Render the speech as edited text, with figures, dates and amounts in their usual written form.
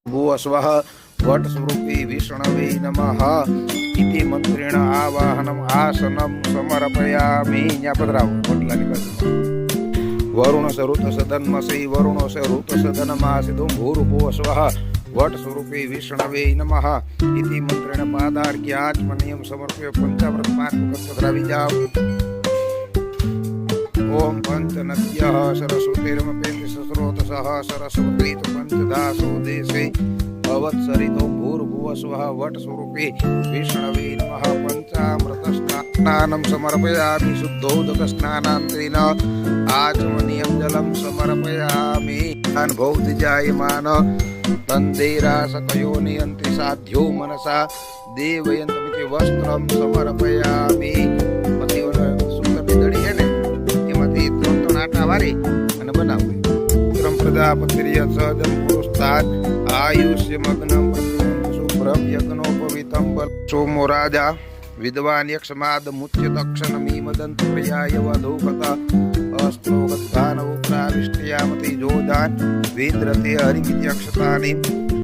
भुव स्वः वट स्वरूपी विष्णवे नमः इति मंत्रेण आवाहनम आसनम समर्पयामि। वरुण सरुत सदन्मसि वरुण सरुत सदनमासिदुं भूर्भुवः स्वः वट स्वरूपे विष्णवे नमः इति मंत्रेण पादार्घ्याचमनीयं समर्प्य पंचामृतमात्मकं ओम पंचनद्यः सरस्वतीर्मपेति सस्रोतसः सरस्वती पंचदासो देशे भवत्सरितो भूर्भुवः स्वः वट स्वरूपे विष्णवे नमः। पंचामृतस्नानं समर्पयामि शुद्धोदक स्नानान्तरेण आचमनीयं जलं समर्पयामि। अनुभवति जायमान तन्देरासकयो नियन्ति साध्यो मनसा देवयन्तमिति वस्त्रं समर्पयामि। आयुष्यमग्नं शुभ्रं यज्ञोपवीतं सोमो राजा विद्वान् यक्षमादमुच्य दक्षिणमीमदन्त प्रियाय वधूकता अस्त्रोगद्धानौ प्राविष्ट्यामति जोधान् विद्रते हरिमित्यक्षतानि